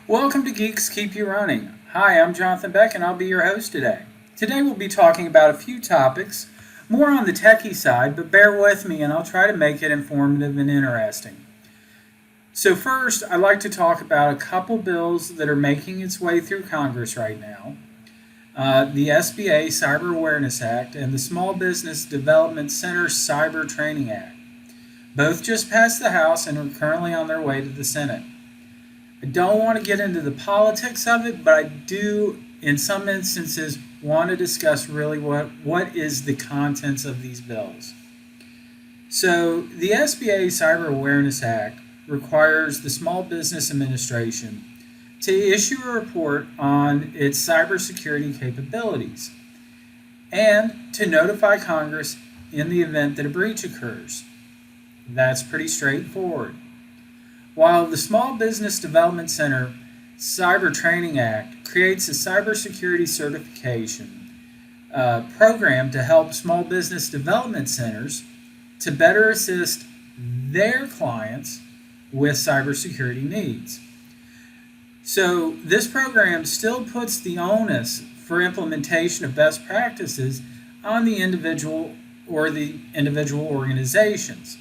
Welcome to Geeks Keep You Running. Hi, I'm Jonathan Beck and I'll be your host today. Today we'll be talking about a few topics, more on the techie side, but bear with me and I'll try to make it informative and interesting. So first, I'd like to talk about a couple bills that are making its way through Congress right now. The SBA Cyber Awareness Act and the Small Business Development Center Cyber Training Act. Both just passed the House and are currently on their way to the Senate. I don't want to get into the politics of it, but I do, in some instances, want to discuss really what is the contents of these bills. So, the SBA Cyber Awareness Act requires the Small Business Administration to issue a report on its cybersecurity capabilities and to notify Congress in the event that a breach occurs. That's pretty straightforward. While the Small Business Development Center Cyber Training Act creates a cybersecurity certification program to help small business development centers to better assist their clients with cybersecurity needs. So this program still puts the onus for implementation of best practices on the individual or the individual organizations.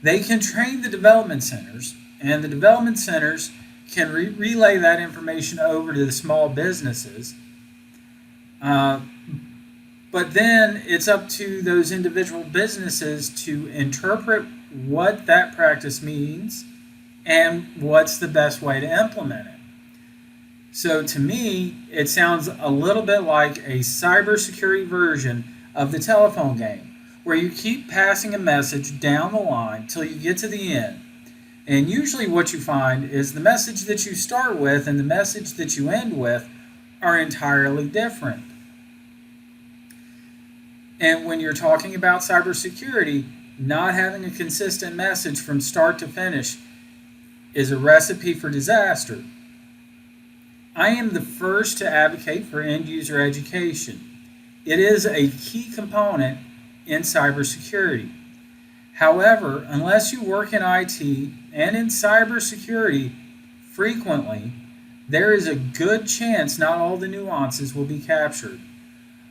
They can train the development centers, and the development centers can relay that information over to the small businesses. But then it's up to those individual businesses to interpret what that practice means and what's the best way to implement it. So to me, it sounds a little bit like a cybersecurity version of the telephone game, where you keep passing a message down the line till you get to the end. And usually what you find is the message that you start with and the message that you end with are entirely different. And when you're talking about cybersecurity, not having a consistent message from start to finish is a recipe for disaster. I am the first to advocate for end user education. It is a key component in cybersecurity. However, unless you work in IT and in cybersecurity frequently, there is a good chance not all the nuances will be captured.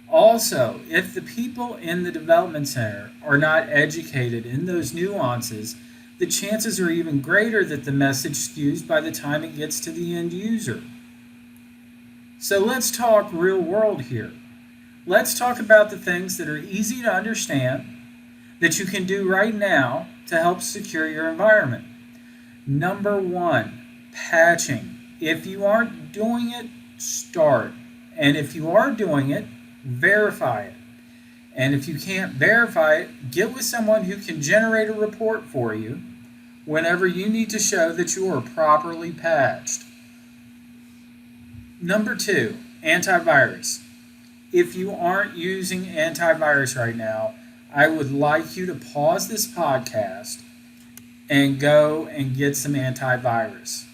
Also, if the people in the development center are not educated in those nuances, the chances are even greater that the message skews by the time it gets to the end user. So let's talk real world here. Let's talk about the things that are easy to understand that you can do right now to help secure your environment. Number one, patching. If you aren't doing it, start. And if you are doing it, verify it. And if you can't verify it, get with someone who can generate a report for you whenever you need to show that you are properly patched. Number two, antivirus. If you aren't using antivirus right now, I would like you to pause this podcast and go and get some antivirus.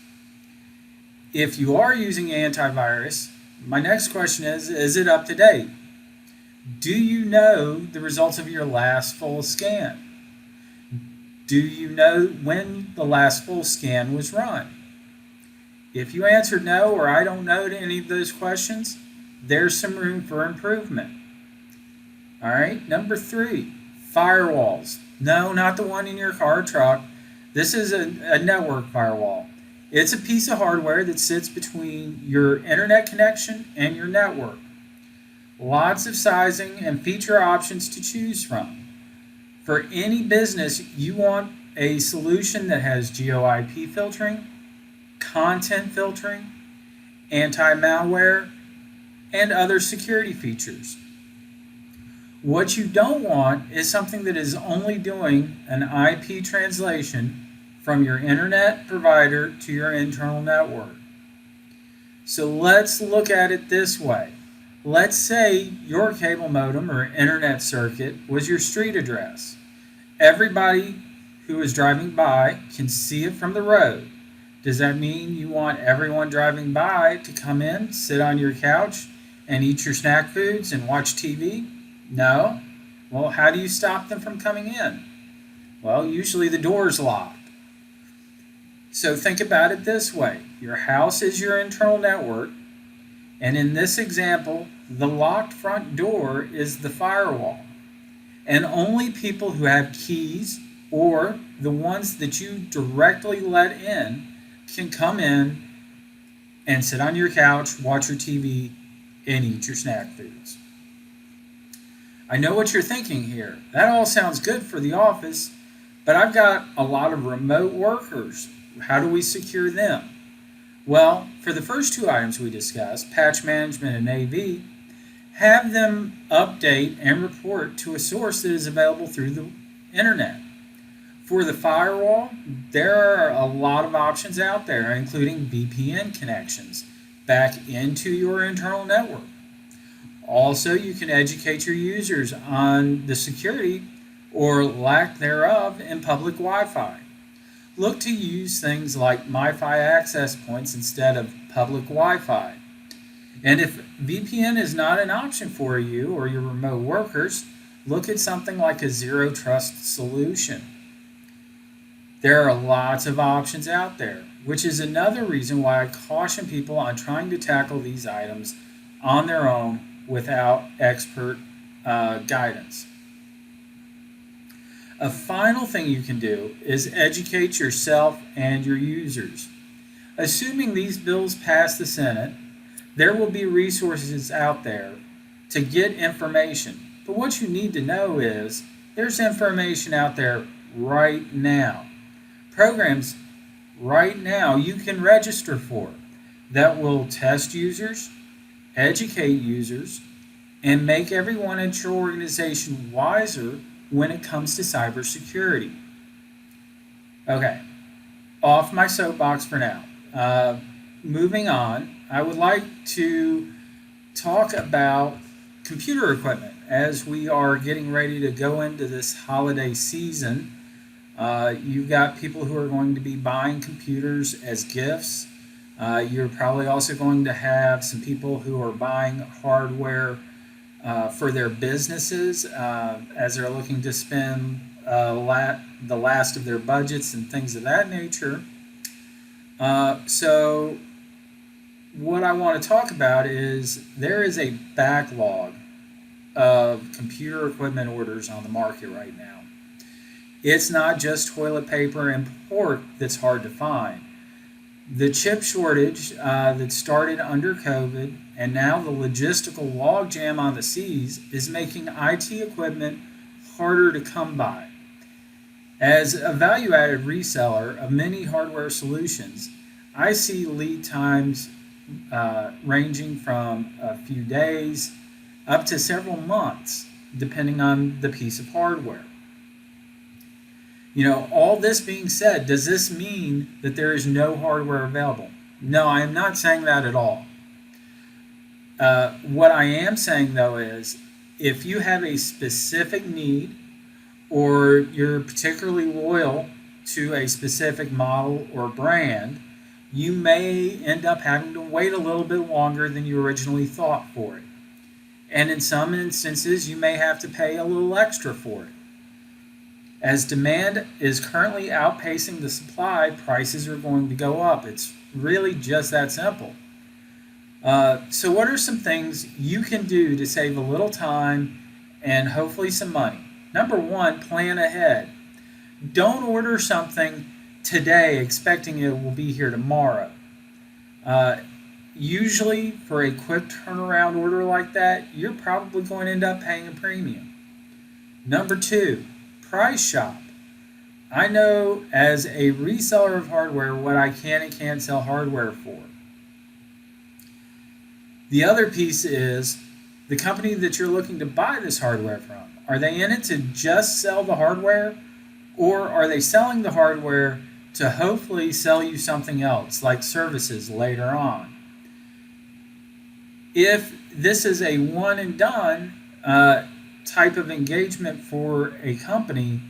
If you are using antivirus, my next question is it up to date? Do you know the results of your last full scan? Do you know when the last full scan was run? If you answered no or I don't know to any of those questions, there's some room for improvement. All right, number three, firewalls. No, not the one in your car or truck. This is a network firewall. It's a piece of hardware that sits between your internet connection and your network. Lots of sizing and feature options to choose from. For any business, you want a solution that has GeoIP filtering, content filtering, anti-malware, and other security features. What you don't want is something that is only doing an IP translation from your internet provider to your internal network. So let's look at it this way. Let's say your cable modem or internet circuit was your street address. Everybody who is driving by can see it from the road. Does that mean you want everyone driving by to come in, sit on your couch, and eat your snack foods and watch TV? No. Well, how do you stop them from coming in? Well, usually the door's locked. So think about it this way. Your house is your internal network, and in this example, the locked front door is the firewall. And only people who have keys or the ones that you directly let in can come in and sit on your couch, watch your TV, and eat your snack foods. I know what you're thinking here. That all sounds good for the office, but I've got a lot of remote workers. How do we secure them? Well, for the first two items we discussed, patch management and AV, have them update and report to a source that is available through the internet. For the firewall, there are a lot of options out there, including VPN connections back into your internal network. Also, you can educate your users on the security or lack thereof in public Wi-Fi. Look to use things like MiFi access points instead of public Wi-Fi. And if VPN is not an option for you or your remote workers, look at something like a zero trust solution. There are lots of options out there, which is another reason why I caution people on trying to tackle these items on their own without expert guidance. A final thing you can do is educate yourself and your users. Assuming these bills pass the Senate, there will be resources out there to get information. But what you need to know is there's information out there right now. Programs right now you can register for that will test users, educate users, and make everyone at your organization wiser when it comes to cybersecurity. Okay, off my soapbox for now. Moving on, I would like to talk about computer equipment as we are getting ready to go into this holiday season. You've got people who are going to be buying computers as gifts. You're probably also going to have some people who are buying hardware for their businesses as they're looking to spend the last of their budgets and things of that nature. So what I want to talk about is there is a backlog of computer equipment orders on the market right now. It's not just toilet paper and pork that's hard to find. The chip shortage that started under COVID and now the logistical logjam on the seas is making IT equipment harder to come by. As a value-added reseller of many hardware solutions, I see lead times ranging from a few days up to several months, depending on the piece of hardware. You know, all this being said, does this mean that there is no hardware available? No, I am not saying that at all. What I am saying, though, is if you have a specific need or you're particularly loyal to a specific model or brand, you may end up having to wait a little bit longer than you originally thought for it. And in some instances, you may have to pay a little extra for it. As demand is currently outpacing the supply, prices are going to go up. It's really just that simple. So what are some things you can do to save a little time and hopefully some money? Number one, plan ahead. Don't order something today expecting it will be here tomorrow. Usually for a quick turnaround order like that, you're probably going to end up paying a premium. Number two, price shop. I know as a reseller of hardware what I can and can't sell hardware for. The other piece is the company that you're looking to buy this hardware from. Are they in it to just sell the hardware, or are they selling the hardware to hopefully sell you something else like services later on? If this is a one and done type of engagement for a company,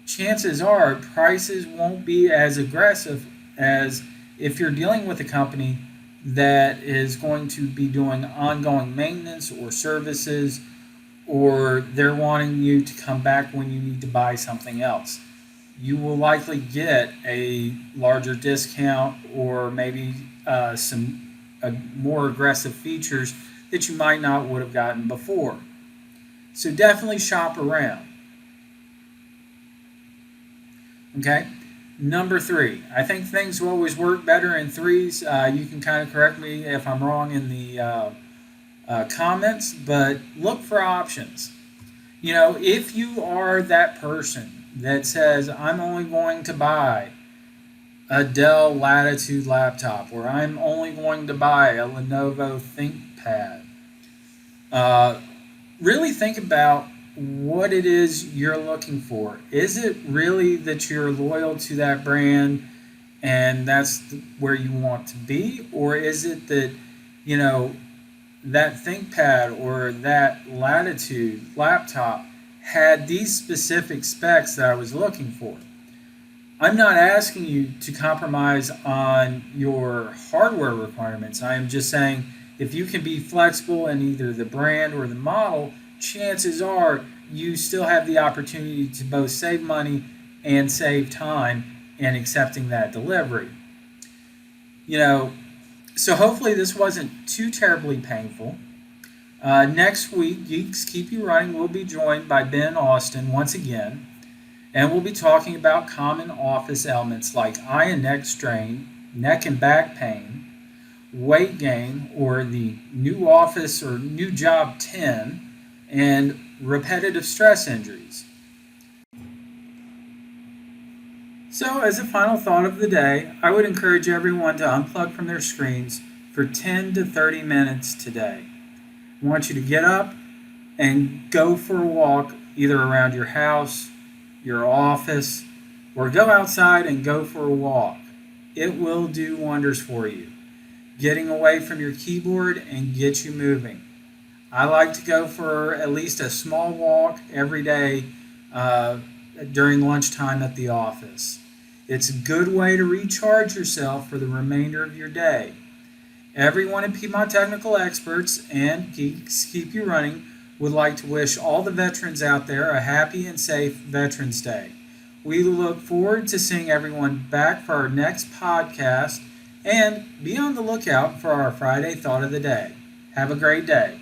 chances are prices won't be as aggressive as if you're dealing with a company that is going to be doing ongoing maintenance or services, or they're wanting you to come back when you need to buy something else. You will likely get a larger discount or maybe some more aggressive features that you might not would have gotten before. So definitely shop around. Okay. Number 3, I think things will always work better in threes. You can kind of correct me if I'm wrong in the comments, but look for options. If you are that person that says, I'm only going to buy a Dell Latitude laptop, or I'm only going to buy a Lenovo ThinkPad, really think about what it is you're looking for. Is it really that you're loyal to that brand and that's where you want to be? Or is it that, that ThinkPad or that Latitude laptop had these specific specs that I was looking for? I'm not asking you to compromise on your hardware requirements. I am just saying if you can be flexible in either the brand or the model, chances are you still have the opportunity to both save money and save time in accepting that delivery. So hopefully this wasn't too terribly painful. Next week, Geeks Keep You Running will be joined by Ben Austin once again, and we'll be talking about common office elements like eye and neck strain, neck and back pain, weight gain, or the new office or new job 10, and repetitive stress injuries. So, as a final thought of the day, I would encourage everyone to unplug from their screens for 10 to 30 minutes today. I want you to get up and go for a walk either around your house, your office, or go outside and go for a walk. It will do wonders for you. Getting away from your keyboard and get you moving. I like to go for at least a small walk every day during lunchtime at the office. It's a good way to recharge yourself for the remainder of your day. Everyone at Piedmont Technical Experts and Geeks Keep You Running would like to wish all the veterans out there a happy and safe Veterans Day. We look forward to seeing everyone back for our next podcast, and be on the lookout for our Friday Thought of the Day. Have a great day.